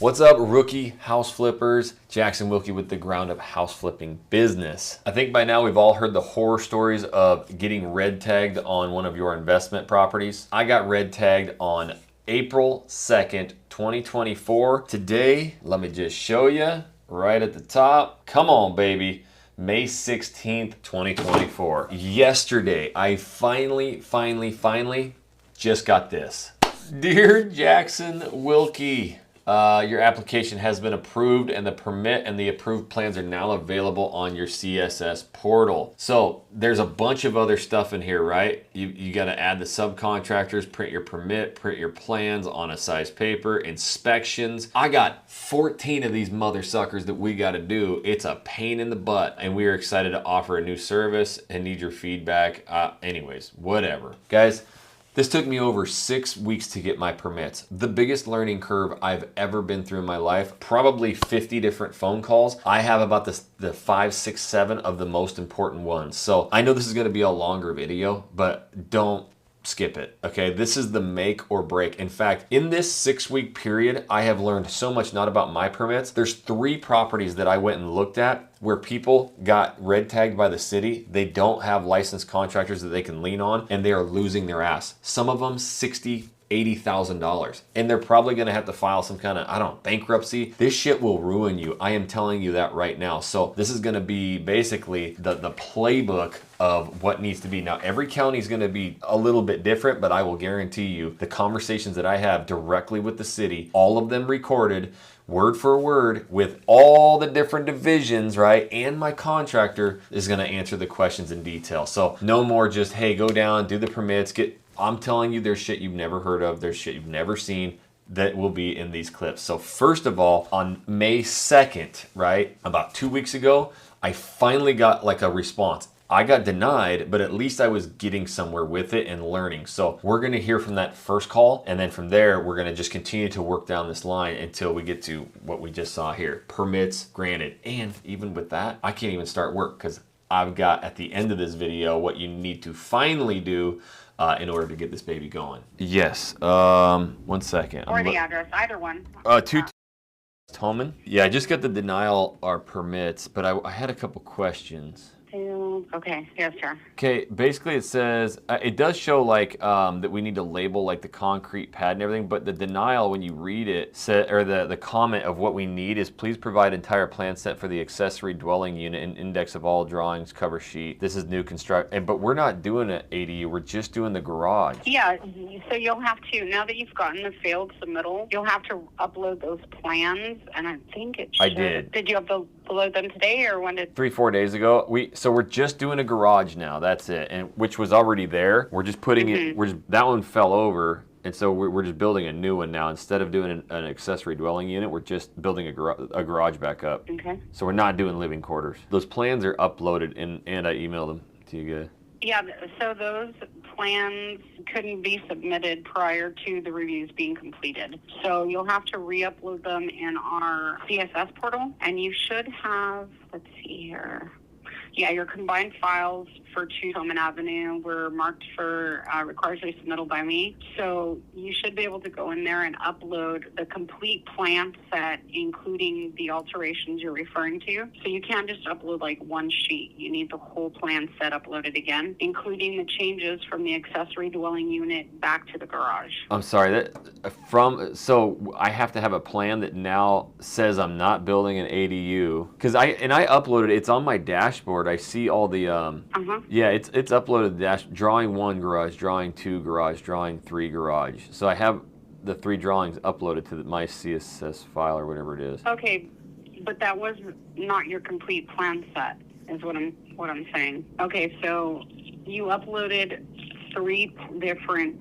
What's up, rookie house flippers? Jackson Wilkie with the Ground Up House Flipping Business. I think by now we've all heard the horror stories of getting red tagged on one of your investment properties. I got red tagged on April 2nd, 2024. Today, let me just show you right at the top. Come on, baby. May 16th, 2024. Yesterday, I finally just got this. Dear Jackson Wilkie, your application has been approved and the permit and the approved plans are now available on your CSS portal. So there's a bunch of other stuff in here, right? You got to add the subcontractors, print your permit, print your plans on a size paper, inspections. I got 14 of these mother suckers that we got to do. It's a pain in the butt, and we are excited to offer a new service and need your feedback. Anyways, whatever. Guys, this took me over 6 weeks to get my permits. The biggest learning curve I've ever been through in my life. Probably 50 different phone calls. I have about the 5, 6, 7 of the most important ones. So I know this is gonna be a longer video, but don't skip it, okay? This is the make or break. In fact, in this 6-week period, I have learned so much, not about my permits. There's 3 properties that I went and looked at where people got red tagged by the city. They don't have licensed contractors that they can lean on, and they are losing their ass. Some of them $60,000, $80,000. And they're probably gonna have to file some kind of, bankruptcy. This shit will ruin you. I am telling you that right now. So this is gonna be basically the playbook of what needs to be. Now, every county is gonna be a little bit different, but I will guarantee you the conversations that I have directly with the city, all of them recorded, word for word, with all the different divisions, right? And my contractor is gonna answer the questions in detail. So no more just, hey, go down, do the permits, I'm telling you, there's shit you've never heard of, there's shit you've never seen that will be in these clips. So first of all, on May 2nd, right, about 2 weeks ago, I finally got like a response. I got denied, but at least I was getting somewhere with it and learning. So we're gonna hear from that first call, and then from there, we're gonna just continue to work down this line until we get to what we just saw here. Permits granted. And even with that, I can't even start work because I've got at the end of this video what you need to finally do in order to get this baby going. Yes, 1 second. Or the address, either one. 2 Tolman. Yeah, I just got the denial or permits, but I had a couple questions. Okay, yes, sir. Okay, basically it says, it does show like that we need to label like the concrete pad and everything, but the denial, when you read it, or the comment of what we need is, please provide entire plan set for the accessory dwelling unit and index of all drawings, cover sheet. This is new construct, but we're not doing an ADU, we're just doing the garage. Yeah, so you'll have to, now that you've gotten the failed submittal, you'll have to upload those plans, and I think it should. I did. Did you upload them today, or when did? 3-4 days ago. So we're just doing a garage now, that's it, and which was already there. We're just putting it, that one fell over, and so we're just building a new one now. Instead of doing an accessory dwelling unit, we're just building a garage back up. Okay. So we're not doing living quarters. Those plans are uploaded, and I emailed them to you guys. Yeah, so those plans couldn't be submitted prior to the reviews being completed. So you'll have to re-upload them in our CSS portal, and you should have, let's see here. Yeah, your combined files for 2 Tolman Avenue were marked for requires a submittal by me. So you should be able to go in there and upload the complete plan set, including the alterations you're referring to. So you can't just upload like one sheet. You need the whole plan set uploaded again, including the changes from the accessory dwelling unit back to the garage. I'm sorry, so I have to have a plan that now says I'm not building an ADU, because I uploaded it. It's on my dashboard. I see all the yeah, it's uploaded drawing 1 garage, drawing 2 garage, drawing 3 garage. So I have the 3 drawings uploaded to my CSS file or whatever it is. Okay, but that was not your complete plan set, is what I'm saying. Okay, so you uploaded 3 different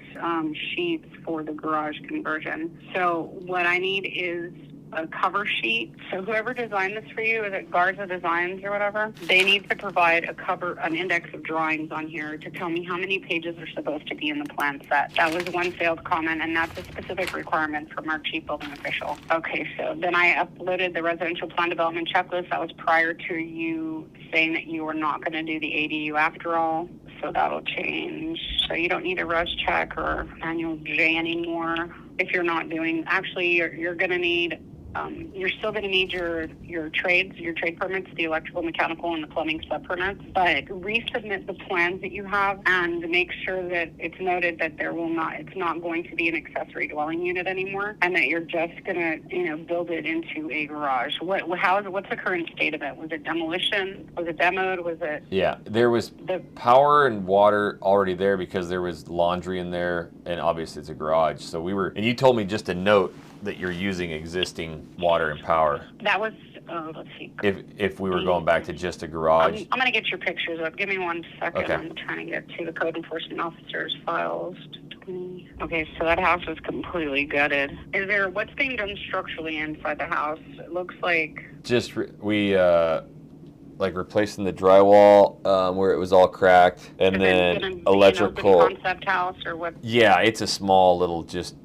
sheets for the garage conversion. So what I need is a cover sheet. So whoever designed this for you, is it Garza Designs or whatever? They need to provide an index of drawings on here to tell me how many pages are supposed to be in the plan set. That was one failed comment, and that's a specific requirement from our chief building official. Okay, so then I uploaded the residential plan development checklist. That was prior to you saying that you were not going to do the ADU after all. So that'll change. So you don't need a rush check or annual J anymore. If you're not doing, actually, you're going to need You're still going to need your trade permits, the electrical, mechanical, and the plumbing sub permits, but resubmit the plans that you have and make sure that it's noted that it's not going to be an accessory dwelling unit anymore, and that you're just going to, build it into a garage. What's the current state of it? Was it demolition? Was it demoed? Was it? Yeah, there was power and water already there because there was laundry in there, and obviously it's a garage. So and you told me just a note that you're using existing water and power. That was, let's see. If we were going back to just a garage. I'm going to get your pictures up. Give me 1 second. Okay. I'm trying to get to the code enforcement officer's files. Okay, so that house is completely gutted. What's being done structurally inside the house? It looks like... Just, we, like replacing the drywall where it was all cracked, and then electrical. An open concept house or what? Yeah, it's a small little just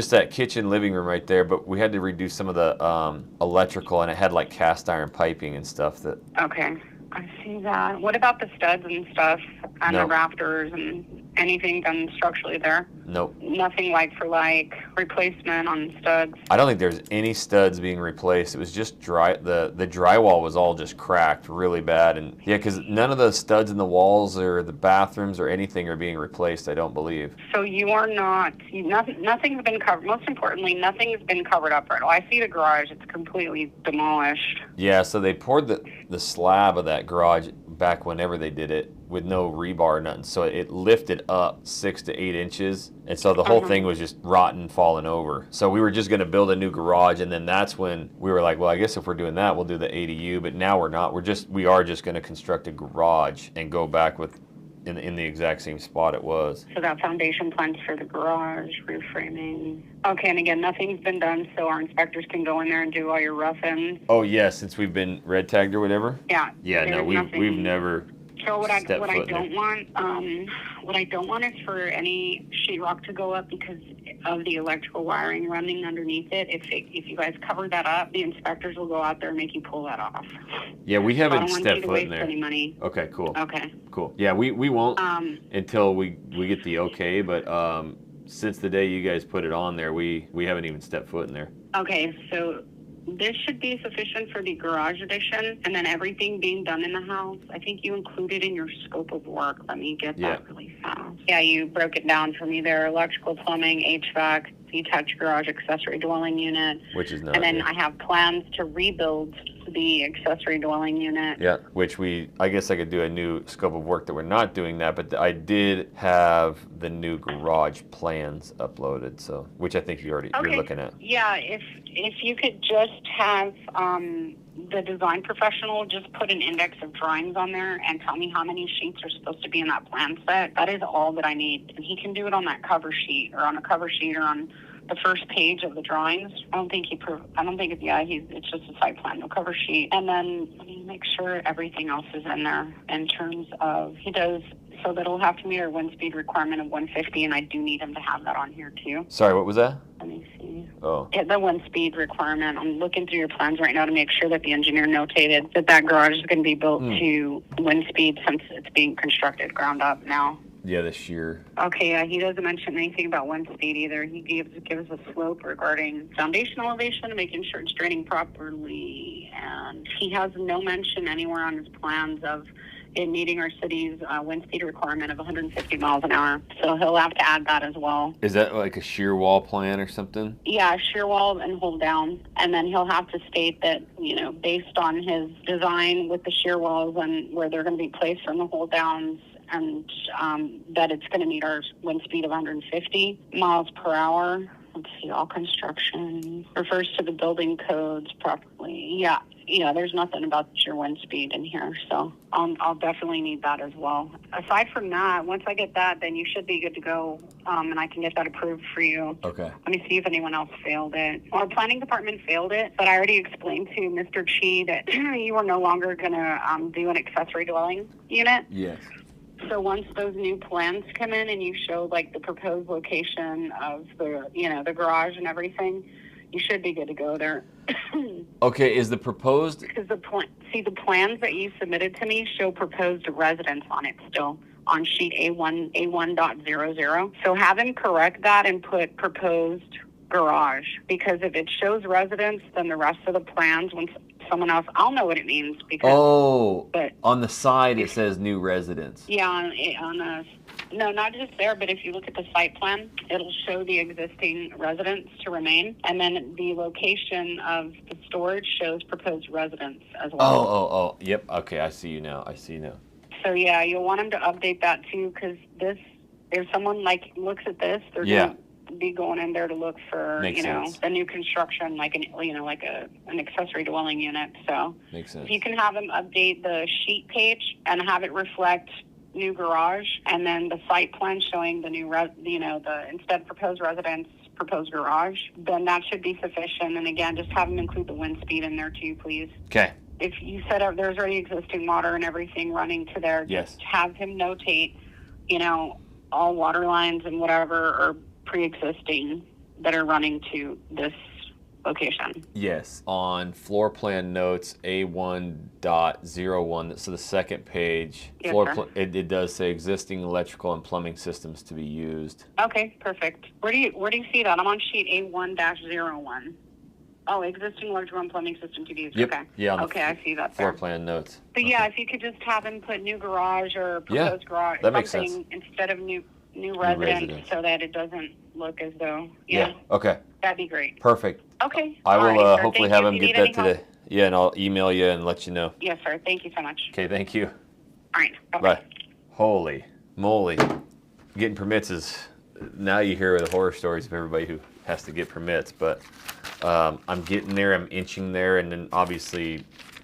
that kitchen living room right there, but we had to redo some of the electrical, and it had like cast iron piping and stuff that. Okay, I see that. What about the studs and stuff and the rafters and anything done structurally there? Nope. Nothing like for like replacement on studs? I don't think there's any studs being replaced. It was just dry. The drywall was all just cracked really bad, and yeah, because none of the studs in the walls or the bathrooms or anything are being replaced, I don't believe. So you are not, nothing's been covered. Most importantly, nothing's been covered up right now. I see the garage, it's completely demolished. Yeah, so they poured the slab of that garage back whenever they did it with no rebar or nothing, so it lifted up 6 to 8 inches, and so the whole thing was just rotten, falling over. So we were just going to build a new garage, and then that's when we were like, well, I guess if we're doing that, we'll do the ADU, but now we're not. We are just going to construct a garage and go back in the exact same spot it was. So that foundation plans for the garage, roof framing. Okay, and again, nothing's been done, so our inspectors can go in there and do all your rough-ins. Oh yeah, since we've been red tagged or whatever. Yeah. Yeah, no, we've never. So what I don't want is for any sheetrock to go up because of the electrical wiring running underneath it. If you guys cover that up, the inspectors will go out there and make you pull that off. Yeah, we haven't stepped foot in there. I don't want you to waste any money. Okay, cool. Okay. Cool. Yeah, we won't until we get the okay, but since the day you guys put it on there, we haven't even stepped foot in there. Okay, so this should be sufficient for the garage addition, and then everything being done in the house. I think you included in your scope of work. Let me get that really fast. Yeah, you broke it down for me there. Electrical, plumbing, HVAC, detached garage, accessory dwelling unit. Which is not. And then I have plans to rebuild the accessory dwelling unit. Yeah, which I guess I could do a new scope of work that we're not doing that, but I did have the new garage plans uploaded, so which I think you're looking at. Yeah, if you could just have the design professional just put an index of drawings on there and tell me how many sheets are supposed to be in that plan set. That is all that I need. And he can do it on that cover sheet or on the first page of the drawings. It's just a site plan, no cover sheet. And then let me make sure everything else is in there in terms of, he does, so that it'll have to meet our wind speed requirement of 150, and I do need him to have that on here too. Sorry, what was that? Let me see. Oh. Yeah, the wind speed requirement. I'm looking through your plans right now to make sure that the engineer notated that garage is going to be built to wind speed since it's being constructed ground up now. Yeah, the shear. Okay, yeah, he doesn't mention anything about wind speed either. He gives a slope regarding foundation elevation, making sure it's draining properly, and he has no mention anywhere on his plans of it meeting our city's wind speed requirement of 150 miles an hour. So he'll have to add that as well. Is that like a shear wall plan or something? Yeah, shear wall and hold down. And then he'll have to state that, based on his design with the shear walls and where they're going to be placed from the hold downs, and that it's going to meet our wind speed of 150 miles per hour. Let's see, all construction refers to the building codes properly. Yeah, there's nothing about your wind speed in here, so I'll definitely need that as well. Aside from that, once I get that, then you should be good to go, and I can get that approved for you. Okay. Let me see if anyone else failed it. Our planning department failed it, but I already explained to Mr. Chi that you were no longer going to do an accessory dwelling unit. Yes. So once those new plans come in and you show like the proposed location of the garage and everything, you should be good to go there. Okay, is the proposed? Because the plans that you submitted to me show proposed residence on it still on sheet A1.00. So have him correct that and put proposed garage, because if it shows residence, then the rest of the plans, when someone else, I'll know what it means because. But on the side it says new residence. Yeah, no, not just there, but if you look at the site plan, it'll show the existing residence to remain, and then the location of the storage shows proposed residence as well. Oh, yep. Okay, I see you now. So yeah, you'll want them to update that too, because if someone like looks at this, they're going to be going in there to look for Makes sense. a new construction, like an accessory dwelling unit. So makes sense. If you can have them update the sheet page and have it reflect new garage, and then the site plan showing the new the instead proposed residence, proposed garage, then that should be sufficient. And again, just have them include the wind speed in there too, please. Okay. If you set up, there's already existing water and everything running to there, yes, just have him notate, all water lines and whatever are pre-existing that are running to this location. Yes, on floor plan notes A1.01, so the second page, yes, it does say existing electrical and plumbing systems to be used. Okay, perfect. Where do you see that? I'm on sheet A1-01. Oh, existing electrical and plumbing system to be used. Yep. Okay. Yeah. Okay, I see that floor there. plan notes. But yeah, if you could just have him put new garage or proposed garage, that makes sense. Instead of new residence, so that it doesn't look as though. Yeah. Okay. That'd be great. Perfect. Okay. I will right, hopefully have him get that today. Yeah, and I'll email you and let you know. Yes, sir. Thank you so much. Okay, thank you. All right. Bye. Holy moly. Getting permits is, now you hear the horror stories of everybody who has to get permits, but I'm getting there, I'm inching there, and then obviously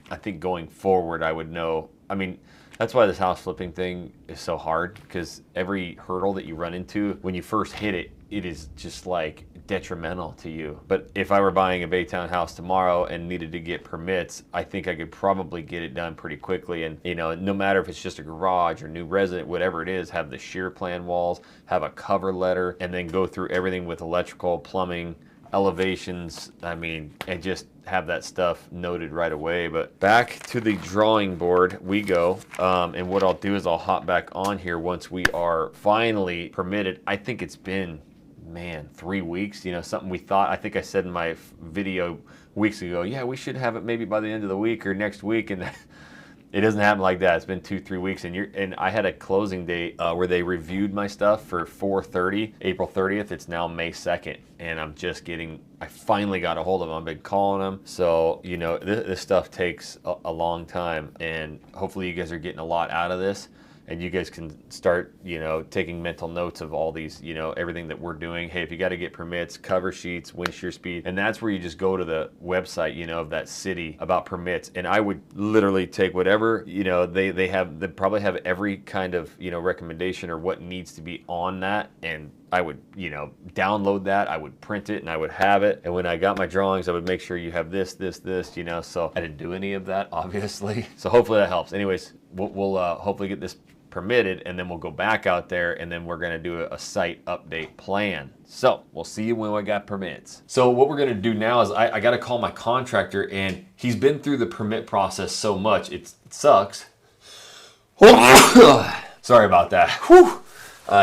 I think going forward I would know. I mean, that's why this house flipping thing is so hard, because every hurdle that you run into when you first hit it, it is just like detrimental to you. But if I were buying a Baytown house tomorrow and needed to get permits, I think I could probably get it done pretty quickly. And no matter if it's just a garage or new resident, whatever it is, have the shear plan walls, have a cover letter, and then go through everything with electrical, plumbing, elevations, and just have that stuff noted right away. But back to the drawing board we go, and what I'll do is I'll hop back on here once we are finally permitted. I think it's been 3 weeks, something we thought, I think I said in my video weeks ago, yeah, we should have it maybe by the end of the week or next week, and it doesn't happen like that. It's been 2-3 weeks, and I had a closing date where they reviewed my stuff for 4/30, April 30th. It's now May 2nd, and I finally got a hold of them. I've been calling them. So, this stuff takes a long time, and hopefully you guys are getting a lot out of this. And you guys can start, taking mental notes of all these, everything that we're doing. Hey, if you got to get permits, cover sheets, wind shear speed. And that's where you just go to the website, of that city about permits. And I would literally take whatever, they probably have every kind of, recommendation or what needs to be on that. And I would, download that, I would print it, and I would have it. And when I got my drawings, I would make sure you have this, so I didn't do any of that, obviously. So hopefully that helps. Anyways, we'll hopefully get this permitted, and then we'll go back out there, and then we're gonna do a site update plan. So we'll see you when we got permits. So what we're gonna do now is I gotta call my contractor, and he's been through the permit process so much, it sucks. Sorry about that. Whew.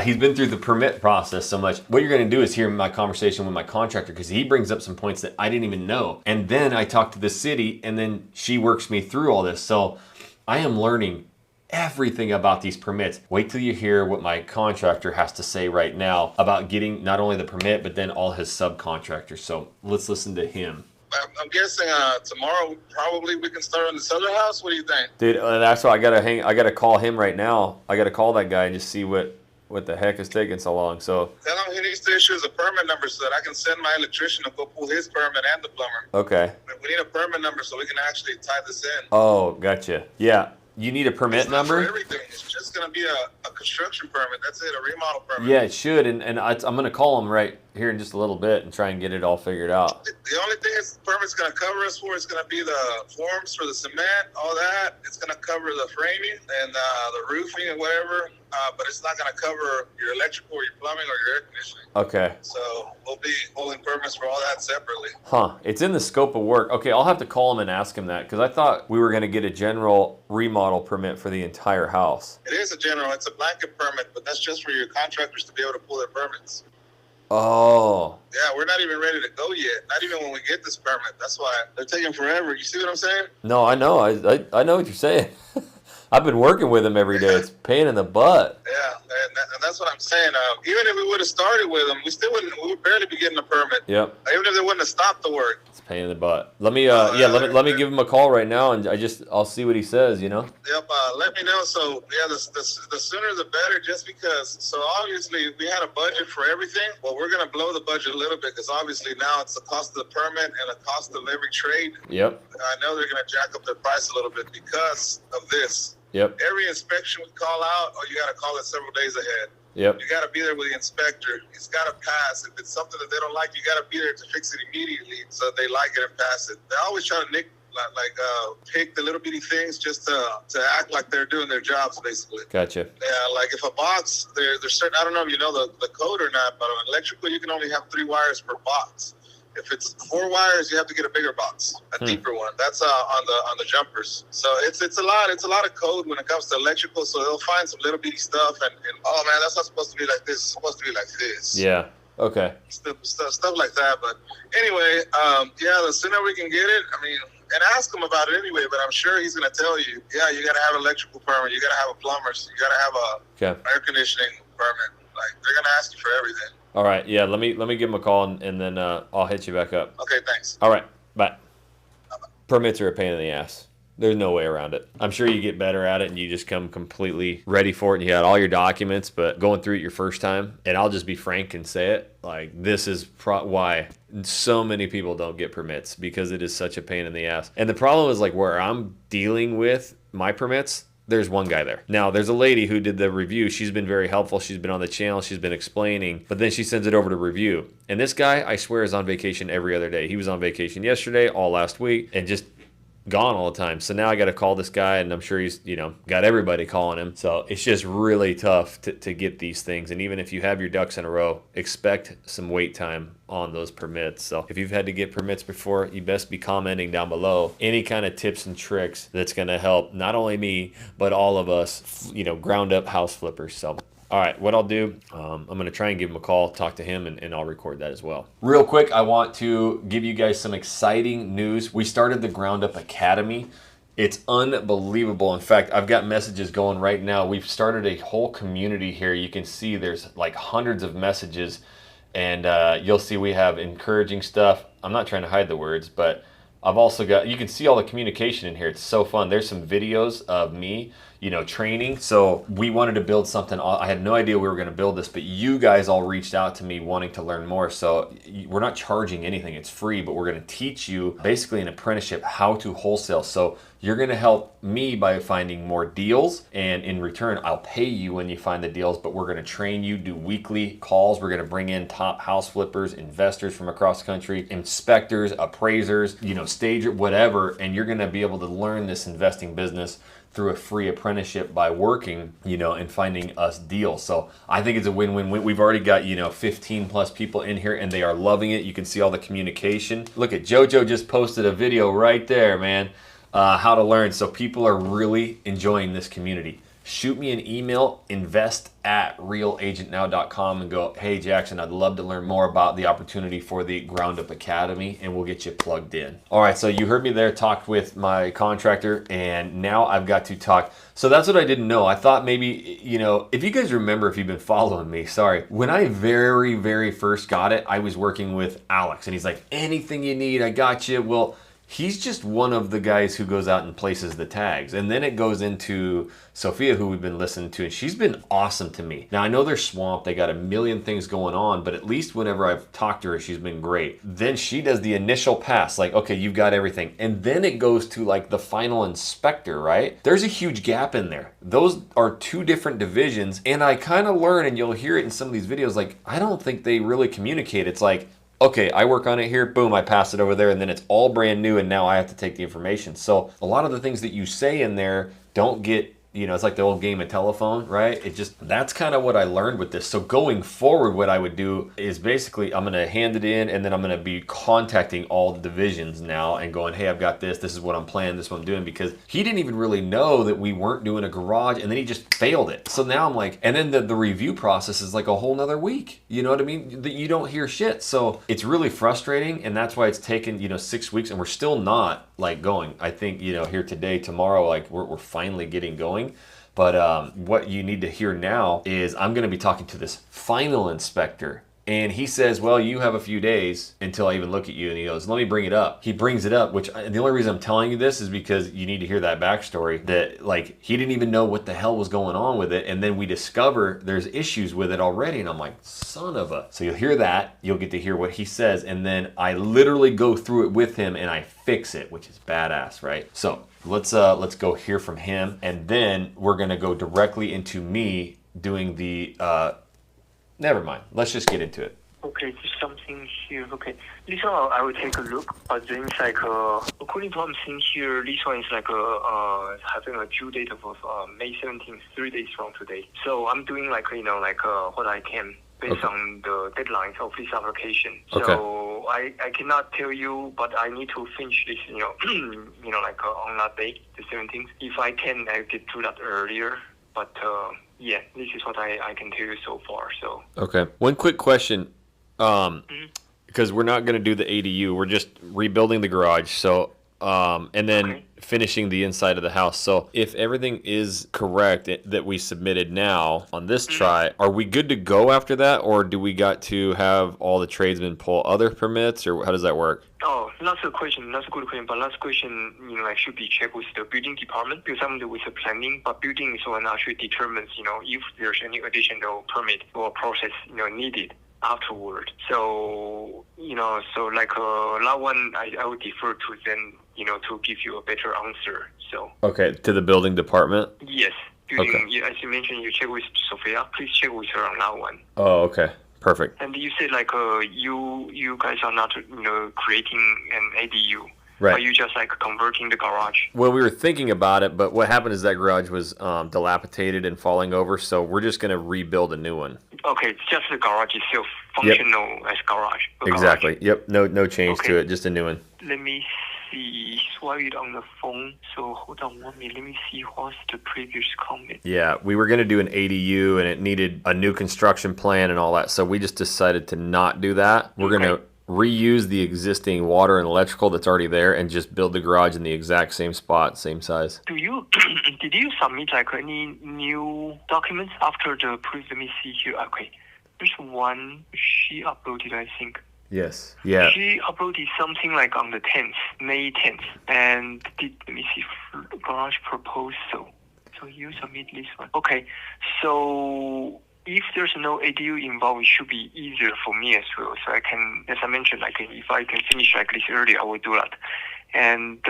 He's been through the permit process so much. What you're gonna do is hear my conversation with my contractor, because he brings up some points that I didn't even know. And then I talk to the city, and then she works me through all this. So I am learning everything about these permits. Wait till you hear what my contractor has to say right now about getting not only the permit, but then all his subcontractors. So let's listen to him. I'm guessing tomorrow probably we can start on this other house. What do you think? Dude, that's why I gotta call him right now. I gotta call that guy and just see what the heck is taking so long. So tell him he needs to issue us a permit number so that I can send my electrician to go pull his permit and the plumber. Okay. We need a permit number so we can actually tie this in. Oh, gotcha. Yeah. You need a permit number? For everything. It's just going to be a construction permit. That's it, a remodel permit. Yeah, it should. And I'm going to call him right here in just a little bit and try and get it all figured out. The only thing the permit's going to cover us for is going to be the forms for the cement, all that. It's going to cover the framing and the roofing and whatever. But it's not going to cover your electrical, your plumbing, or your air conditioning. Okay. So we'll be holding permits for all that separately. Huh. It's in the scope of work. Okay, I'll have to call him and ask him that, because I thought we were going to get a general remodel permit for the entire house. It is a general. It's a blanket permit, but that's just for your contractors to be able to pull their permits. Oh. Yeah, we're not even ready to go yet. Not even when we get this permit. That's why they're taking forever. You see what I'm saying? No, I know. I know what you're saying. I've been working with them every day. It's a pain in the butt. Yeah, and that's what I'm saying. Even if we would have started with them, we still wouldn't. We would barely be getting a permit. Yep. Even if they wouldn't have stopped the work. It's a pain in the butt. Let me let me give him a call right now, and I'll see what he says. You know. Yep. Let me know. So yeah, the sooner the better. Just because. So obviously we had a budget for everything. Well, we're gonna blow the budget a little bit because obviously now it's the cost of the permit and the cost of every trade. Yep. I know they're gonna jack up their price a little bit because of this. Yep. Every inspection we call out, you got to call it several days ahead. Yep. You got to be there with the inspector. It's got to pass. If it's something that they don't like, you got to be there to fix it immediately so they like it and pass it. They always try to pick the little bitty things just to act like they're doing their jobs, basically. Gotcha. Yeah, like if a box, there's certain, I don't know if you know the code or not, but on electrical, you can only have 3 wires per box. If it's 4 wires, you have to get a bigger box, a deeper one. That's on the jumpers. So it's a lot of code when it comes to electrical. So they'll find some little bitty stuff and oh man, that's not supposed to be like this. It's supposed to be like this. Yeah. Okay. Stuff like that. But anyway, yeah, the sooner we can get it, I mean, and ask him about it anyway. But I'm sure he's gonna tell you, yeah, you gotta have an electrical permit, you gotta have a plumber's, you gotta have a air conditioning permit. Like they're gonna ask you for everything. All right. Yeah. Let me give him a call and then I'll hit you back up. Okay. Thanks. All right. Bye. Permits are a pain in the ass. There's no way around it. I'm sure you get better at it and you just come completely ready for it and you had all your documents, but going through it your first time, and I'll just be frank and say it, like this is why so many people don't get permits, because it is such a pain in the ass. And the problem is like where I'm dealing with my permits, there's one guy there. Now, there's a lady who did the review. She's been very helpful. She's been on the channel. She's been explaining. But then she sends it over to review. And this guy, I swear, is on vacation every other day. He was on vacation yesterday, all last week, and just gone all the time. So now I got to call this guy, and I'm sure he's, got everybody calling him. So it's just really tough to get these things. And even if you have your ducks in a row, expect some wait time on those permits. So if you've had to get permits before, you best be commenting down below any kind of tips and tricks that's going to help not only me, but all of us, ground up house flippers. So all right, what I'll do, I'm going to try and give him a call, talk to him, and I'll record that as well. Real quick, I want to give you guys some exciting news. We started the Ground Up Academy. It's unbelievable. In fact, I've got messages going right now. We've started a whole community here. You can see there's like hundreds of messages, and you'll see we have encouraging stuff. I'm not trying to hide the words, but I've also got, you can see all the communication in here. It's so fun. There's some videos of me, training. So we wanted to build something. I had no idea we were going to build this, but you guys all reached out to me wanting to learn more. So we're not charging anything. It's free, but we're going to teach you basically an apprenticeship how to wholesale. So you're going to help me by finding more deals, and in return, I'll pay you when you find the deals, but we're going to train you, do weekly calls. We're going to bring in top house flippers, investors from across the country, inspectors, appraisers, stager, whatever, and you're going to be able to learn this investing business through a free apprenticeship by working, and finding us deals. So I think it's a win-win. We've already got, 15 plus people in here and they are loving it. You can see all the communication. Look at JoJo just posted a video right there, man, how to learn. So people are really enjoying this community. Shoot me an email, invest@realagentnow.com, and go, hey Jackson, I'd love to learn more about the opportunity for the Ground Up Academy, and we'll get you plugged in. All right, so you heard me there, talked with my contractor, and now I've got to talk. So that's what I didn't know. I thought maybe, if you guys remember, if you've been following me, sorry. When I very, very first got it, I was working with Alex, and he's like, anything you need, I got you. Well, he's just one of the guys who goes out and places the tags. And then it goes into Sophia, who we've been listening to, and she's been awesome to me. Now, I know they're swamped. They got a million things going on, but at least whenever I've talked to her, she's been great. Then she does the initial pass, like, okay, you've got everything. And then it goes to like the final inspector, right? There's a huge gap in there. Those are 2 different divisions. And I kind of learn, and you'll hear it in some of these videos, like, I don't think they really communicate. It's like, okay, I work on it here, boom, I pass it over there, and then it's all brand new, and now I have to take the information. So a lot of the things that you say in there don't get You know, it's like the old game of telephone, right? That's kind of what I learned with this. So going forward, what I would do is basically I'm going to hand it in, and then I'm going to be contacting all the divisions now and going, hey, I've got this is what I'm planning, this is what I'm doing, because he didn't even really know that we weren't doing a garage, and then he just failed it. So now I'm like, and then the review process is like a whole nother week. You know what I mean? You don't hear shit. So it's really frustrating, and that's why it's taken, 6 weeks, and we're still not like going. I think, here today, tomorrow, like we're finally getting going. But what you need to hear now is I'm going to be talking to this final inspector. And he says, well, you have a few days until I even look at you. And he goes, let me bring it up. He brings it up, which the only reason I'm telling you this is because you need to hear that backstory, that like he didn't even know what the hell was going on with it. And then we discover there's issues with it already. And I'm like, son of a. So you'll hear that. You'll get to hear what he says. And then I literally go through it with him and I fix it, which is badass, right? So let's go hear from him. And then we're going to go directly into me doing the... Never mind. Let's just get into it. Okay, there's something here. Okay, this one I will take a look. But then it's like, according to what I'm seeing here, this one is like having a due date of May 17th, 3 days from today. So I'm doing like, what I can based on the deadlines of this application. So I cannot tell you, but I need to finish this, on that day, the 17th. If I can, I'll get to that earlier. But yeah, this is what I can tell you so far. So okay, one quick question, because we're not going to do the ADU. We're just rebuilding the garage. So and then finishing the inside of the house. So if everything is correct that we submitted now on this try, are we good to go after that, or do we got to have all the tradesmen pull other permits, or how does that work? Oh, that's a question. That's a good question. But last question, I should be checked with the building department, because I'm with the planning. But building is one actually determines, if there's any additional permit or process, needed afterward. So, so like that one, I would defer to them, to give you a better answer. So okay, to the building department. Yes, building. Okay. As you mentioned, you check with Sophia. Please check with her on that one. Oh, okay. Perfect. And you said like you guys are not creating an ADU, right? But you just like converting the garage. Well, we were thinking about it, but what happened is that garage was dilapidated and falling over, so we're just going to rebuild a new one. Okay, it's just the garage itself, functional as garage. Exactly. Garage. Yep. No change to it, just a new one. Let me see. While you're on the phone, so hold on 1 minute. Let me see what's the previous comment. Yeah, we were going to do an ADU, and it needed a new construction plan and all that, so we just decided to not do that. We're going to reuse the existing water and electrical that's already there and just build the garage in the exact same spot, same size. Did you submit like any new documents after the previous? Let me see here. Okay, there's one she uploaded, I think. Yes. Yeah. She uploaded something like on the 10th, May 10th, and let me see, garage proposal. So you submit this one. Okay, so if there's no ADU involved, it should be easier for me as well. So I can, as I mentioned, like if I can finish like this early, I will do that. And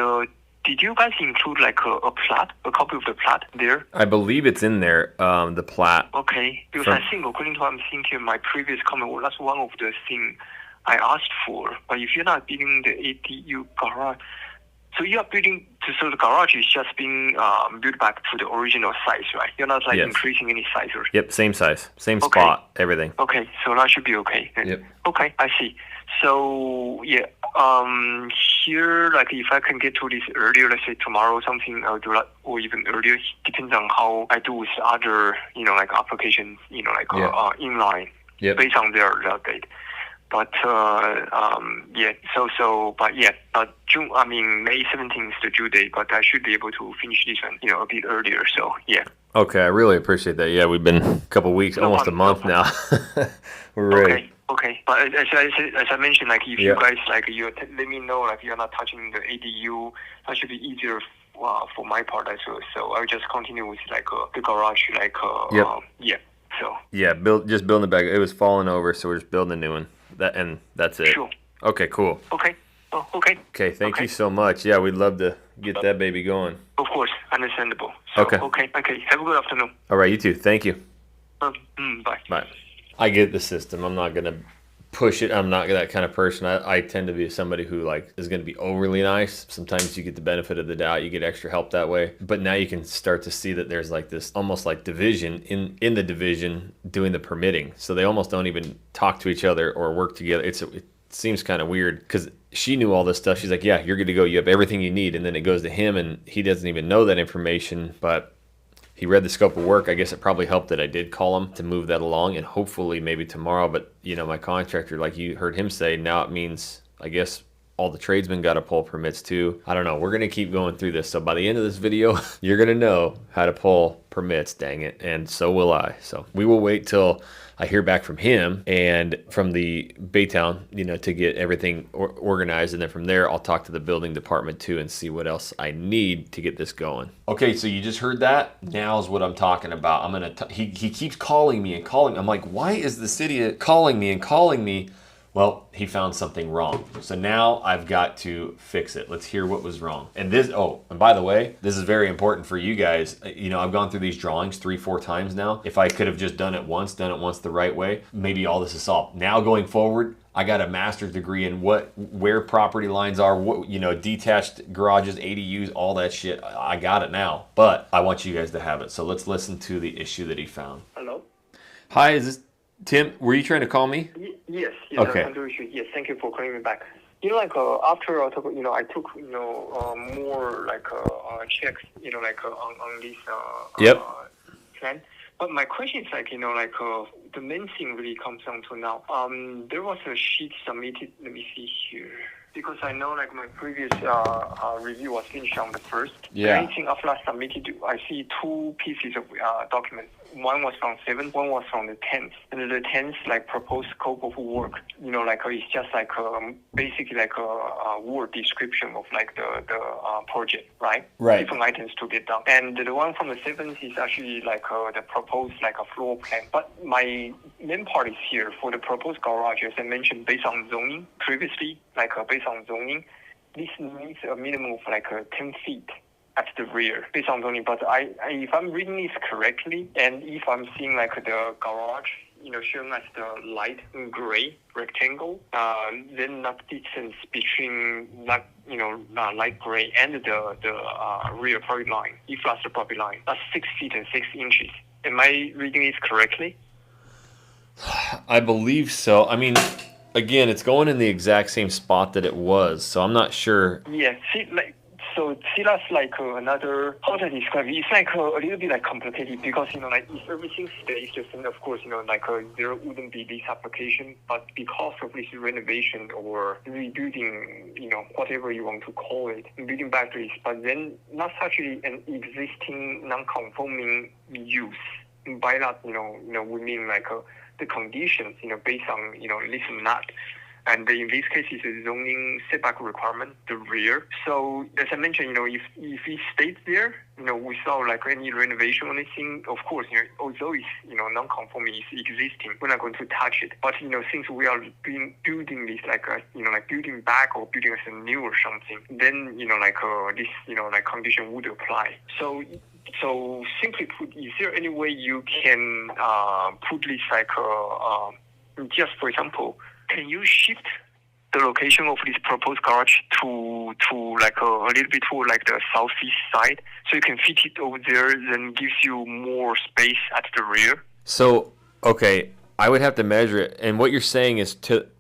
did you guys include like a plat, a copy of the plat there? I believe it's in there, the plat. Okay, because I think according to what I'm thinking, my previous comment, well, that's one of the things I asked for. But if you're not building the ADU garage, so you are building, so the garage is just being built back to the original size, right? You're not like increasing any size, or... Yep, same size, same spot, everything. Okay, so that should be okay. Yep. Okay, I see. So yeah, here, like if I can get to this earlier, let's say tomorrow or something, I'll do that, or even earlier. Depends on how I do with other, like applications, inline, based on their date. But but June, May 17th is the due date, but I should be able to finish this one, a bit earlier. So yeah. Okay, I really appreciate that. Yeah, we've been a couple weeks, almost a month now. We're ready. Okay. But as I mentioned, like if you guys like let me know like you're not touching the ADU, that should be easier for my part as well. So I'll just continue with like the garage, like So just building it back. It was falling over, so we're just building a new one. That's it. Sure. Okay, cool. Okay. Oh, okay. Okay, thank you so much. Yeah, we'd love to get that baby going. Of course, understandable. So, okay. Have a good afternoon. All right, you too. Thank you. Bye. Bye. I get the system. I'm not gonna push it. I'm not that kind of person. I tend to be somebody who like is going to be overly nice. Sometimes you get the benefit of the doubt. You get extra help that way. But now you can start to see that there's like this almost like division in the division doing the permitting. So they almost don't even talk to each other or work together. It seems kind of weird because she knew all this stuff. She's like, yeah, you're good to go. You have everything you need. And then it goes to him and he doesn't even know that information, but he read the scope of work. I guess it probably helped that I did call him to move that along and hopefully maybe tomorrow. But, you know, my contractor, like you heard him say, now it means, I guess, all the tradesmen got to pull permits too. I don't know. We're going to keep going through this. So by the end of this video, you're going to know how to pull permits, dang it. And so will I. So we will wait till I hear back from him and from the Baytown, you know, to get everything organized. And then from there, I'll talk to the building department too and see what else I need to get this going. Okay, so you just heard that. Now's what I'm talking about. He keeps calling me and calling. I'm like, why is the city calling me and calling me? Well, he found something wrong. So now I've got to fix it. Let's hear what was wrong. And and by the way, this is very important for you guys. You know, I've gone through these drawings 3-4 times now. If I could have just done it once the right way, maybe all this is solved. Now going forward, I got a master's degree in where property lines are, you know, detached garages, ADUs, all that shit. I got it now, but I want you guys to have it. So let's listen to the issue that he found. Hello? Hi, is this Tim? Were you trying to call me? Yes. Okay. Yes, thank you for calling me back. You know, like after I took, I took, more like checks, on this Yep. plan. But my question is like, the main thing really comes down to now. There was a sheet submitted. Let me see here. Because I know like my previous review was finished on the 1st. Yeah. Anything after I submitted, I see 2 pieces of documents. One was from 7th, one was from the 10th. And the 10th, like proposed scope of work, it's just like basically like a word description of like the project, right? Right. Different items to get done. And the one from the 7th is actually like the proposed like a floor plan. But my main part is here for the proposed garage, as I mentioned, based on zoning previously, based on zoning, this needs a minimum of like 10 feet at the rear based on zoning. But if I'm reading this correctly, and if I'm seeing like the garage, shown as the light gray rectangle, then that distance between that, light gray and the rear property line, if that's the property line, that's 6 feet and 6 inches. Am I reading this correctly? I believe so. I mean, again, it's going in the exact same spot that it was, so I'm not sure. Yeah, that's like another, how to describe it? It's like a little bit like complicated because, if everything stays the same, of course, there wouldn't be this application. But because of this renovation or rebuilding, whatever you want to call it, building back to it, but then that's actually an existing non-conforming use. By that, we mean like the conditions, based on, this and that. And in this case, it's a zoning setback requirement, the rear. So as I mentioned, if it stays there, without like any renovation or anything, of course, although it's, non-conforming, it's existing, we're not going to touch it. But, since we are building this like building back or building as a new or something, then, this, condition would apply. So simply put, is there any way you can put this like, just for example, can you shift the location of this proposed garage to like a little bit toward like the southeast side, so you can fit it over there, then gives you more space at the rear? So, okay, I would have to measure it, and what you're saying is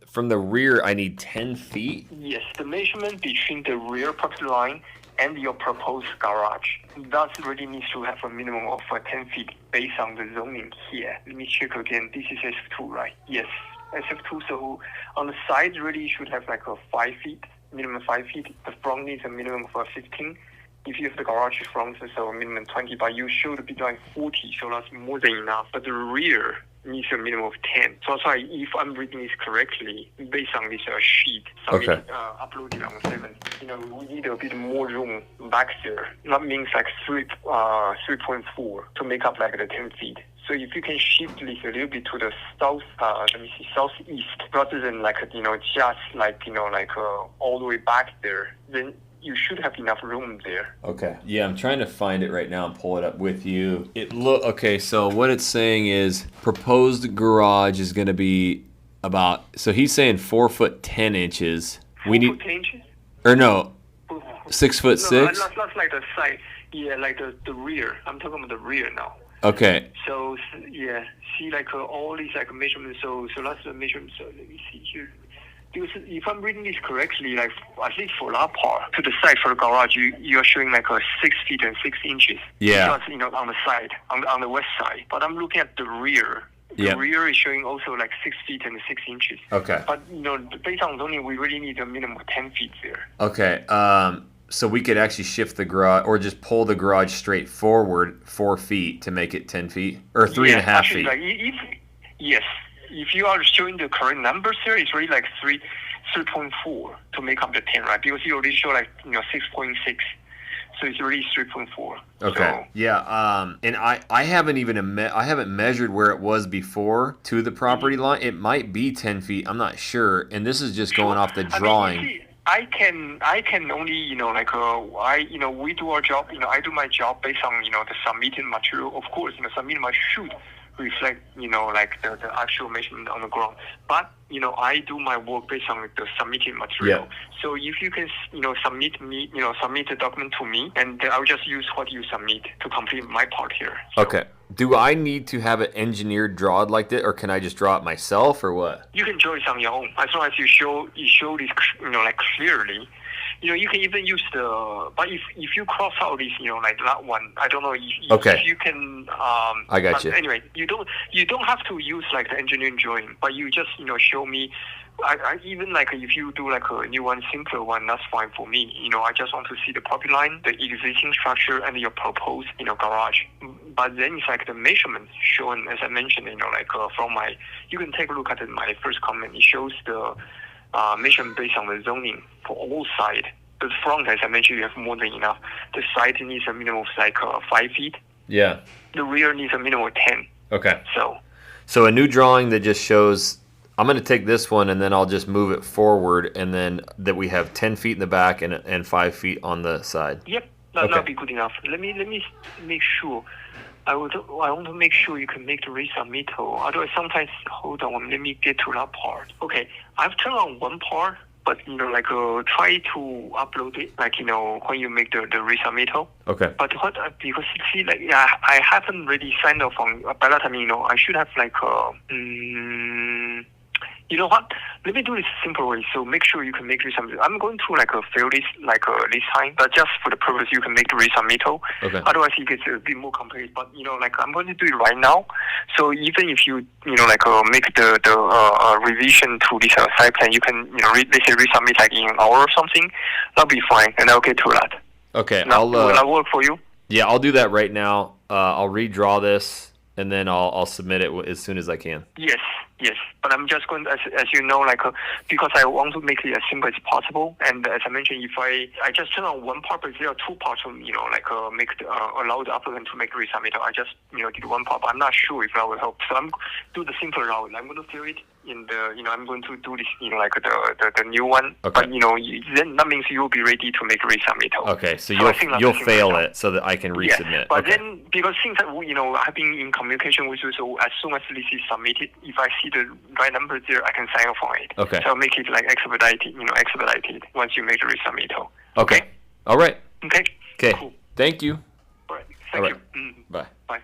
from the rear, I need 10 feet? Yes, the measurement between the rear property line and your proposed garage, that really needs to have a minimum of 10 feet based on the zoning here. Let me check again. This is SF2, right? Yes. SF2, so on the sides really should have like a 5 feet, minimum 5 feet. The front needs a minimum of 15. If you have the garage front, so a minimum 20, but you should be like 40, so that's more than enough. But the rear needs a minimum of 10. So that's why, if I'm reading this correctly, based on this sheet submitted, uploaded on the 7th, we need a bit more room back there. That means like 3.4 to make up like the 10 feet. So if you can shift this a little bit to the southeast, rather than like, just like, all the way back there, then you should have enough room there. Okay. Yeah, I'm trying to find it right now and pull it up with you. Okay, so what it's saying is proposed garage is going to be about, so he's saying 4 foot 10 inches. We 4 need, foot 10 inches? or no, 6 foot No, 6? that's like the side. Yeah, like the rear. I'm talking about the rear now. Okay. So yeah, see like all these like measurements. So that's the measurement. So let me see here. Because if I'm reading this correctly, like at least for that part to the side for the garage, you're showing like a 6 feet and 6 inches. Yeah. Because, on the side, on the west side. But I'm looking at the rear. The rear is showing also like 6 feet and 6 inches. Okay. But based on zoning, we really need a minimum of 10 feet there. Okay. So we could actually shift the garage or just pull the garage straight forward 4 feet to make it 10 feet or 3.5 feet. Like if you are showing the correct numbers here, it's really like 3.4 to make up the 10, right? Because you already show like 6.6, so it's really 3.4. Okay. So, yeah. And I haven't even I haven't measured where it was before to the property line. It might be 10 feet. I'm not sure. And this is just going off the drawing. I mean, you see, I can only we do our job. I do my job based on the submitted material. Of course, submitted material should reflect like the actual measurement on the ground. But I do my work based on the submitted material. Yeah. So if you can submit the document to me, and I'll just use what you submit to complete my part here. So, Okay. Do I need to have it engineered, drawn like that, or can I just draw it myself, or what? you can draw it on your own as long as you show this like clearly. You can even use but if you cross out this like that one, I don't know if you can. I got you. Anyway, you don't have to use like the engineering drawing, but you just show me. I even like if you do like a new one, simpler one, that's fine for me. I just want to see the property line, the existing structure, and your proposed garage. But then it's like the measurements shown, as I mentioned, like from my. You can take a look at my first comment. It shows the measurement based on the zoning for all sides. The front, as I mentioned, you have more than enough. The side needs a minimum of like 5 feet. Yeah. The rear needs a minimum of 10. Okay. So a new drawing that just shows. I'm going to take this one and then I'll just move it forward, and then that we have 10 feet in the back and 5 feet on the side. Yep, that'll be good enough. Let me make sure. I want to make sure you can make the resubmittal. Otherwise, sometimes hold on. Let me get to that part. Okay, I've turned on one part, but try to upload it when you make the resubmittal. Okay. But because see I haven't really signed off on. By that time I should have you know what? Let me do this simple way. So make sure you can make resubmittal. I'm going to fail this this time, but just for the purpose you can make the resubmittal. Okay. Otherwise it gets a bit more complicated. But I'm going to do it right now. So even if you make the revision to this site plan, you can let's say resubmit in an hour or something. That'll be fine, and I'll get to that. Okay. Now, will that work for you? Yeah, I'll do that right now. I'll redraw this and then I'll submit it as soon as I can. Yes, but I'm just going to, as you know, because I want to make it as simple as possible. And as I mentioned, if I just turn on one part, but there are two parts to allow the applicant to make the resubmittal. I just did one part, but I'm not sure if that will help. So I'm do the simple route. I'm going to fill it in the I'm going to do this the new one. Okay. But then that means you will be ready to make a resubmittal. Okay, so you'll fail it so that I can resubmit. Yeah, but then because since I've been in communication with you, so as soon as this is submitted, if I see the right numbers there, I can sign off on it. Okay. So I'll make it expedited once you make the resubmittal. Okay. All right. Okay. Cool. Thank you. All right. Thank you. Bye. Bye.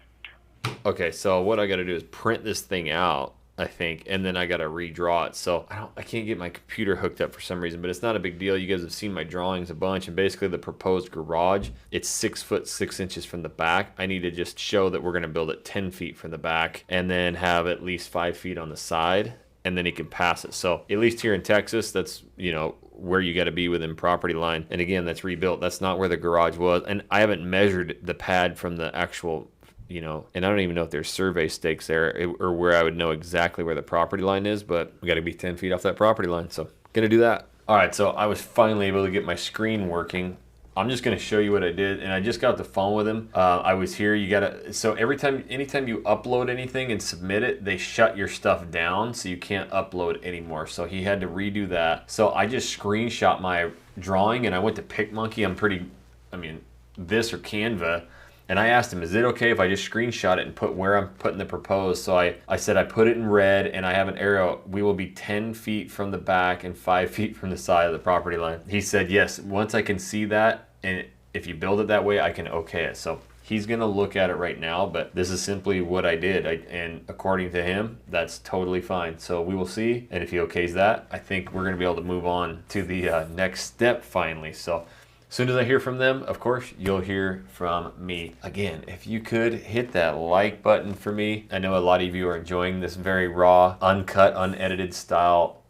Okay, so what I got to do is print this thing out, I think, and then I got to redraw it. So I can't get my computer hooked up for some reason, but it's not a big deal. You guys have seen my drawings a bunch, and basically the proposed garage, it's 6 foot 6 inches from the back. I need to just show that we're going to build it 10 feet from the back and then have at least 5 feet on the side, and then he can pass it. So at least here in Texas, that's where you got to be within property line. And again, that's rebuilt. That's not where the garage was. And I haven't measured the pad from the actual and I don't even know if there's survey stakes there or where I would know exactly where the property line is, but we got to be 10 feet off that property line. So gonna do that. All right, so I was finally able to get my screen working. I'm just gonna show you what I did, and I just got off the phone with him. I was here. So anytime you upload anything and submit it, they shut your stuff down, so you can't upload anymore. So he had to redo that. So I just screenshot my drawing, and I went to PicMonkey. This or Canva. And I asked him, is it okay if I just screenshot it and put where I'm putting the proposed? So I said I put it in red and I have an arrow. We will be 10 feet from the back and 5 feet from the side of the property line. He said, yes, once I can see that, and if you build it that way, I can okay it. So he's gonna look at it right now, but this is simply what I did. And according to him, that's totally fine. So we will see. And if he okays that, I think we're gonna be able to move on to the next step finally. So as soon as I hear from them, of course, you'll hear from me. Again, if you could hit that like button for me. I know a lot of you are enjoying this very raw, uncut, unedited style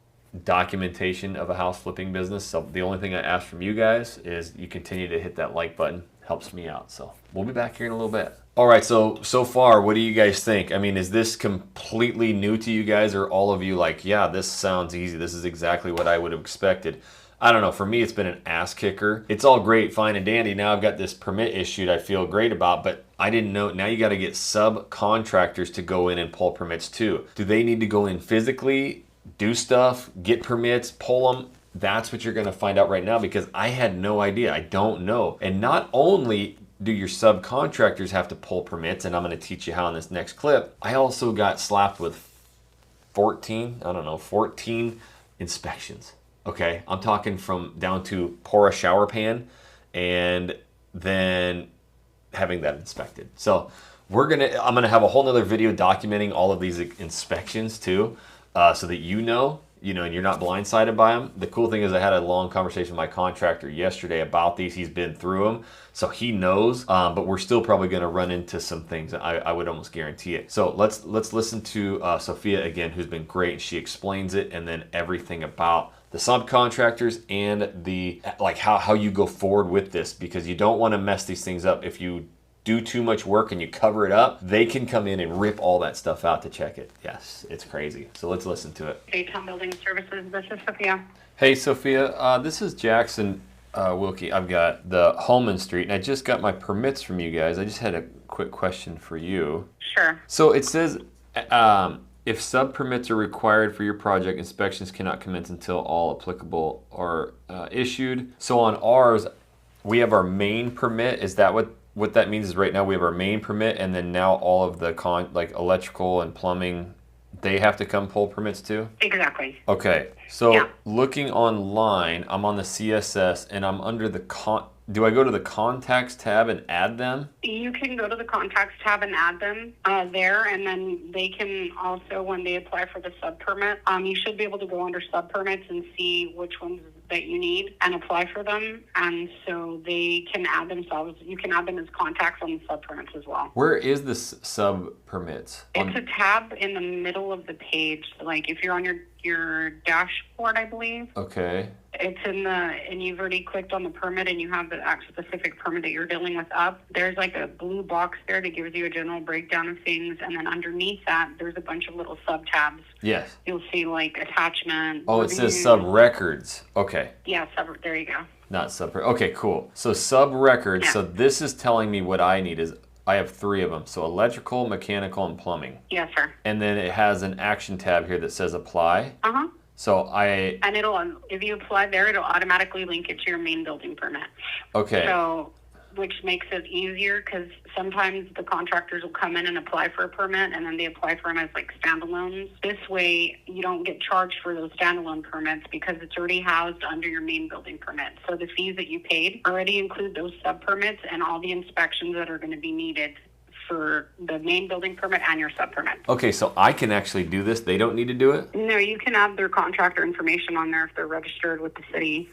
documentation of a house flipping business. So the only thing I ask from you guys is you continue to hit that like button. Helps me out. So we'll be back here in a little bit. All right, so far, what do you guys think? I mean, is this completely new to you guys, or all of you like, yeah, this sounds easy. This is exactly what I would have expected. I don't know. For me, it's been an ass kicker. It's all great, fine and dandy. Now I've got this permit issued I feel great about, but I didn't know. Now you got to get subcontractors to go in and pull permits too. Do they need to go in physically, do stuff, get permits, pull them? That's what you're going to find out right now, because I had no idea. I don't know. And not only do your subcontractors have to pull permits, and I'm going to teach you how in this next clip, I also got slapped with 14 inspections. Okay, I'm talking from down to pour a shower pan and then having that inspected. So I'm gonna have a whole nother video documenting all of these inspections too, so that you know, and you're not blindsided by them. The cool thing is I had a long conversation with my contractor yesterday about these. He's been through them, so he knows, but we're still probably gonna run into some things. I would almost guarantee it. So let's listen to Sophia again, who's been great. She explains it, and then everything about the subcontractors and the how you go forward with this, because you don't want to mess these things up. If you do too much work and you cover it up, they can come in and rip all that stuff out to check it. Yes, it's crazy. So let's listen to it. Daytime Building Services, this is Sophia. Hey, Sophia. This is Jackson Wilkie. I've got the Holman Street, and I just got my permits from you guys. I just had a quick question for you. Sure. So it says, if sub-permits are required for your project, inspections cannot commence until all applicable are issued. So on ours, we have our main permit. Is that what that means? Is right now we have our main permit, and then now all of the electrical and plumbing, they have to come pull permits too? Exactly. Okay, so Yeah. Looking online, I'm on the CSS, and I'm under the do I go to the contacts tab and add them? You can go to the contacts tab and add them there, and then they can also, when they apply for the sub permit, you should be able to go under sub permits and see which ones that you need and apply for them. And so they can add themselves. You can add them as contacts on the sub permits as well. Where is this sub permits? It's a tab in the middle of the page. Like if you're on your dashboard, I believe. Okay. It's and you've already clicked on the permit and you have the actual specific permit that you're dealing with up. There's like a blue box there that gives you a general breakdown of things. And then underneath that, there's a bunch of little sub tabs. Yes. You'll see like attachment. Oh, it says sub records. Okay. Yeah, there you go. Not sub. Okay, cool. So sub records. Yeah. So this is telling me what I need is I have 3 of them. So electrical, mechanical, and plumbing. Yes, sir. And then it has an action tab here that says apply. Uh-huh. So and if you apply there, it'll automatically link it to your main building permit. Okay. So, which makes it easier because sometimes the contractors will come in and apply for a permit, and then they apply for them as like standalones. This way, you don't get charged for those standalone permits because it's already housed under your main building permit. So the fees that you paid already include those sub permits and all the inspections that are going to be needed for the main building permit and your sub permit. Okay, so I can actually do this. They don't need to do it? No, you can add their contractor information on there if they're registered with the city.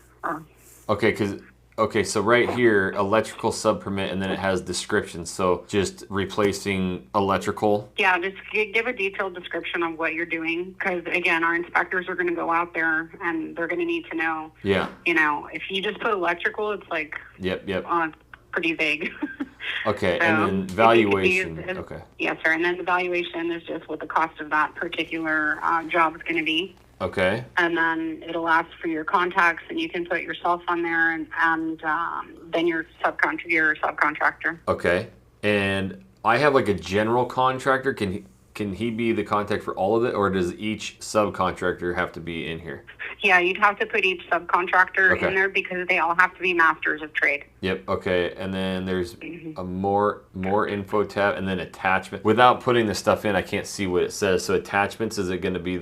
Okay, so right here, electrical sub permit, and then it has descriptions. So just replacing electrical. Yeah, just give a detailed description of what you're doing, because again, our inspectors are going to go out there and they're going to need to know. Yeah. If you just put electrical, it's like Yep. pretty vague. Okay, So and then valuation. it's, Okay. Yes, sir. And then the valuation is just what the cost of that particular job is going to be. Okay. And then it'll ask for your contacts, and you can put yourself on there, and then your subcontractor. Okay. And I have like a general contractor. Can can he be the contact for all of it, or does each subcontractor have to be in here? Yeah, you'd have to put each subcontractor Okay. in there because they all have to be masters of trade. Yep. Okay. And then there's a more info tab, and then attachment. Without putting the stuff in, I can't see what it says. So attachments, is it going to be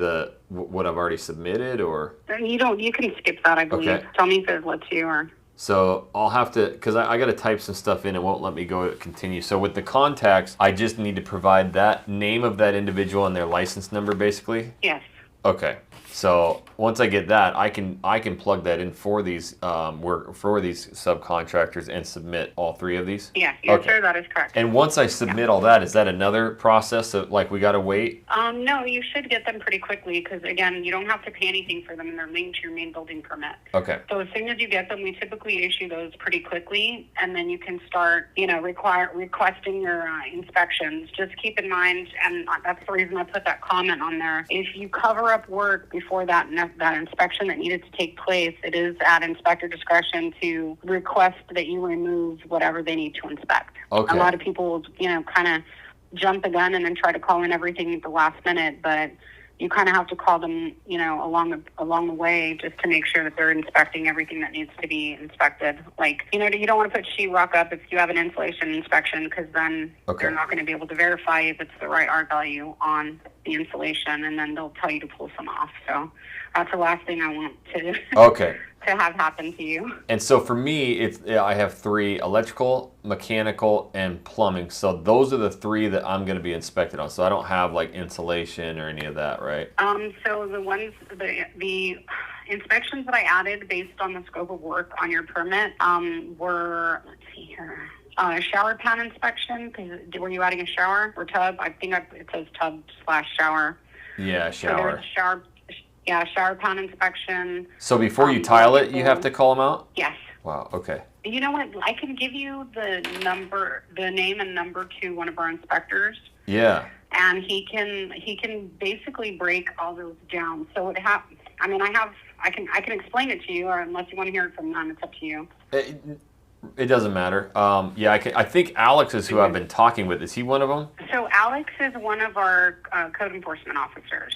what I've already submitted, or? You can skip that, I believe. Okay. Tell me if it lets you or. So I'll have to, because I got to type some stuff in. It won't let me go continue. So with the contacts, I just need to provide that name of that individual and their license number, basically. Yes. Okay. So once I get that, I can plug that in for these subcontractors and submit all 3 of these. Yeah, yes, Okay. sir, that is correct. And once I submit all that, is that another process of like we got to wait? No, you should get them pretty quickly because again, you don't have to pay anything for them, and they're linked to your main building permit. Okay. So as soon as you get them, we typically issue those pretty quickly, and then you can start, requesting your inspections. Just keep in mind, and that's the reason I put that comment on there. If you cover up work before that inspection that needed to take place, it is at inspector discretion to request that you remove whatever they need to inspect. Okay. A lot of people, kind of jump the gun and then try to call in everything at the last minute, but you kind of have to call them, along the way just to make sure that they're inspecting everything that needs to be inspected. Like, you don't want to put sheetrock up if you have an insulation inspection because then they're not going to be able to verify if it's the right R value on the insulation, and then they'll tell you to pull some off. So that's the last thing I want to Okay. to have happen to you. And so for me, I have 3: electrical, mechanical, and plumbing. So those are the 3 that I'm going to be inspected on. So I don't have like insulation or any of that, right? So the inspections that I added based on the scope of work on your permit were, let's see here, shower pan inspection. Because were you adding a shower or tub? I think it says tub/shower. Yeah, shower. So there's shower pan inspection. So before you tile it, you have to call them out? Yes. Wow, okay. You know what? I can give you the name and number to one of our inspectors. Yeah. And he can basically break all those down. So I can explain it to you, or unless you want to hear it from them, it's up to you. It doesn't matter. I think Alex is who I've been talking with. Is he one of them? So Alex is one of our code enforcement officers,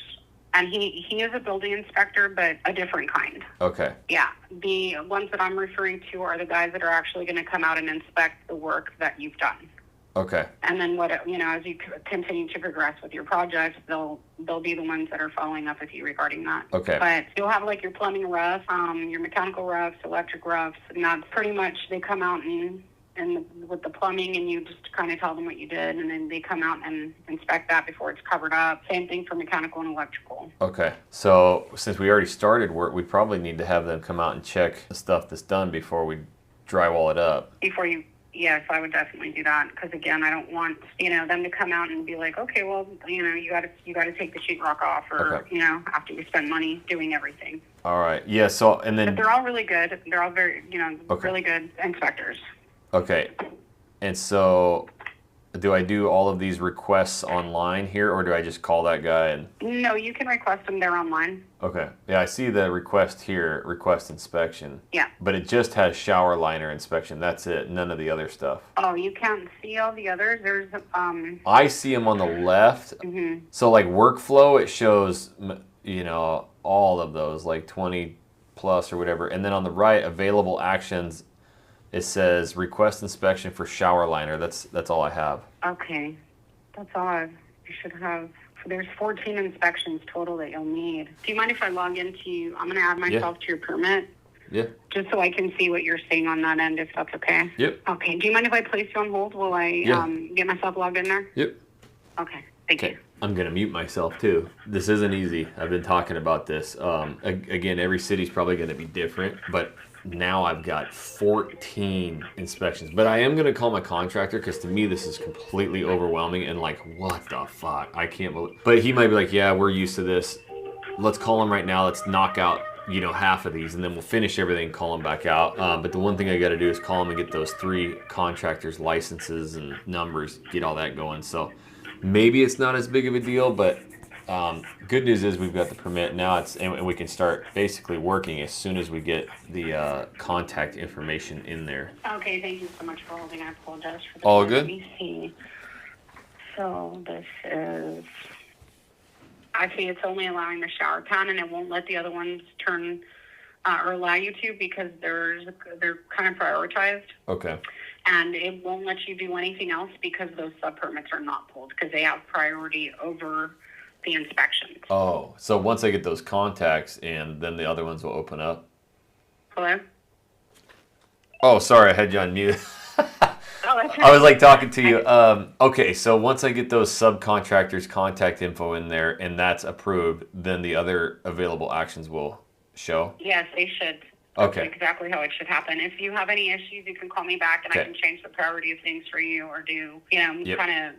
and he is a building inspector, but a different kind. Okay. Yeah, the ones that I'm referring to are the guys that are actually going to come out and inspect the work that you've done. Okay. And then as you continue to progress with your project, they'll be the ones that are following up with you regarding that. Okay. But you'll have like your plumbing rough, your mechanical roughs, electric roughs, and that's pretty much, they come out and with the plumbing, and you just kind of tell them what you did, and then they come out and inspect that before it's covered up. Same thing for mechanical and electrical. Okay. So since we already started work, we probably need to have them come out and check the stuff that's done before we drywall it up. Yes, I would definitely do that, because again, I don't want them to come out and be like, okay, well, you got to take the sheetrock off, or okay. After we spend money doing everything. All right. Yeah. So and then. But they're all really good. They're all very okay. really good inspectors. Okay. And so, do I do all of these requests online here, or do I just call that guy and? No, you can request them there online. Okay. Yeah, I see the request here, request inspection. Yeah. But it just has shower liner inspection. That's it. None of the other stuff. Oh, you can't see all the others? There's I see them on the left. Mm-hmm. So like workflow, it shows all of those, like 20 plus or whatever. And then on the right, available actions, it says request inspection for shower liner. That's all I have. Okay. That's odd. You should have. There's 14 inspections total that you'll need. Do you mind if I log into? I'm going to add myself to your permit. Yeah. Just so I can see what you're seeing on that end, if that's okay. Yep. Okay. Do you mind if I place you on hold while I get myself logged in there? Yep. Okay. Thank you. I'm going to mute myself too. This isn't easy. I've been talking about this. Again, every city's probably going to be different, but now I've got 14 inspections. But I am going to call my contractor, because to me this is completely overwhelming and like, what the fuck? I can't believe. But he might be like, yeah, we're used to this. Let's call him right now. Let's knock out half of these, and then we'll finish everything and call them back out. But the one thing I got to do is call them and get those 3 contractors' licenses and numbers, get all that going. So maybe it's not as big of a deal, but good news is we've got the permit now. And we can start basically working as soon as we get the contact information in there. Okay, thank you so much for holding. I apologize for that. All good? Let me see. So this is, I see it's only allowing the shower pan, and it won't let the other ones turn or allow you to, because they're kind of prioritized. Okay. And it won't let you do anything else because those sub-permits are not pulled because they have priority over the inspections. Oh, so once I get those contacts in, then the other ones will open up? Hello? Oh, sorry, I had you on mute. Oh, that's I was like talking to you. Okay, so once I get those subcontractors' contact info in there and that's approved, then the other available actions will show? Yes, they should. That's Okay. exactly how it should happen. If you have any issues, you can call me back and I Okay. can change the priority of things for you, or do, Yep. kind of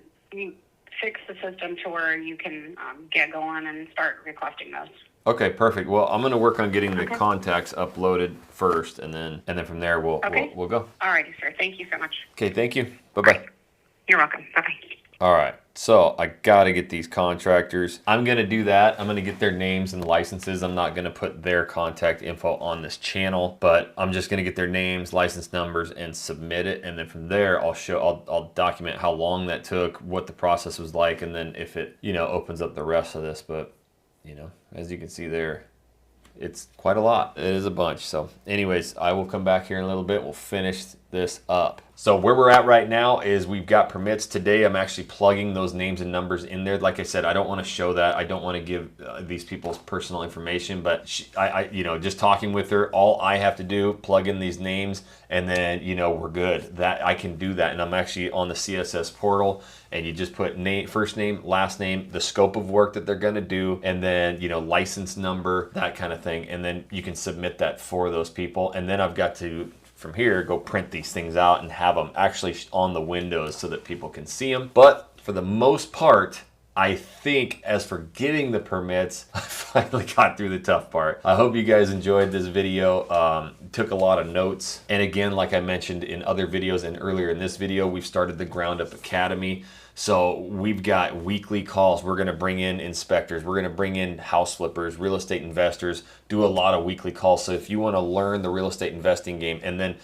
fix the system to where you can get going and start requesting those. Okay, perfect. Well, I'm going to work on getting the Okay. contacts uploaded first, and then from there Okay. we'll go. All righty, sir. Thank you so much. Okay, thank you. Bye-bye. You're welcome. Bye-bye. All right, so I got to get these contractors. I'm going to do that. I'm going to get their names and licenses. I'm not going to put their contact info on this channel, but I'm just going to get their names, license numbers, and submit it. And then from there, I'll document how long that took, what the process was like, and then if it, opens up the rest of this. But, as you can see there, it's quite a lot. It is a bunch. So anyways, I will come back here in a little bit. We'll finish this up. So where we're at right now is we've got permits today. I'm actually plugging those names and numbers in there. Like I said, I don't want to show that. I don't want to give these people's personal information, but just talking with her, all I have to do, plug in these names, and then, we're good. That I can do that. And I'm actually on the CSS portal, and you just put first name, last name, the scope of work that they're going to do, and then, license number, that kind of thing. And then you can submit that for those people. And then I've got to, from here, go print these things out and have them actually on the windows so that people can see them. But for the most part, I think as for getting the permits, I finally got through the tough part. I hope you guys enjoyed this video. Took a lot of notes. And again, like I mentioned in other videos and earlier in this video, we've started the Ground Up Academy. So we've got weekly calls. We're going to bring in inspectors. We're going to bring in house flippers, real estate investors, do a lot of weekly calls. So if you want to learn the real estate investing game, and then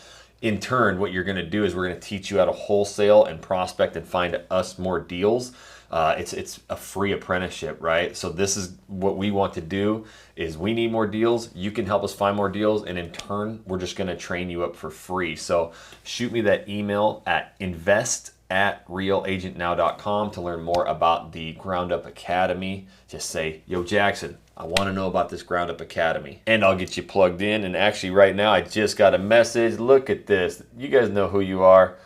in turn, what you're going to do is we're going to teach you how to wholesale and prospect and find us more deals. It's a free apprenticeship, right? So this is what we want to do is we need more deals. You can help us find more deals. And in turn, we're just going to train you up for free. So shoot me that email at invest@realagentnow.com to learn more about the Ground Up Academy. Just say, yo, Jackson, I want to know about this Ground Up Academy. And I'll get you plugged in. And actually right now, I just got a message. Look at this. You guys know who you are.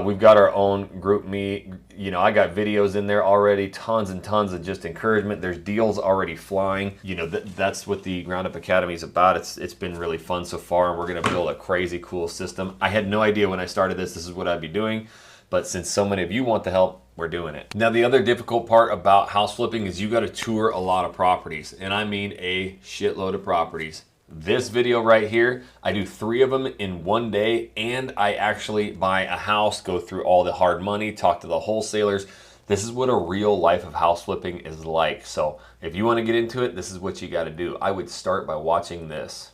We've got our own group meet. I got videos in there already, tons and tons of just encouragement. There's deals already flying. That's what the Ground Up Academy is about. It's been really fun so far, and we're going to build a crazy cool system. I had no idea when I started this is what I'd be doing, but since so many of you want the help, we're doing it. Now, the other difficult part about house flipping is you got to tour a lot of properties, and I mean a shitload of properties. This video right here, I do 3 of them in one day, and I actually buy a house, go through all the hard money, talk to the wholesalers. This is what a real life of house flipping is like. So if you want to get into it, this is what you got to do. I would start by watching this.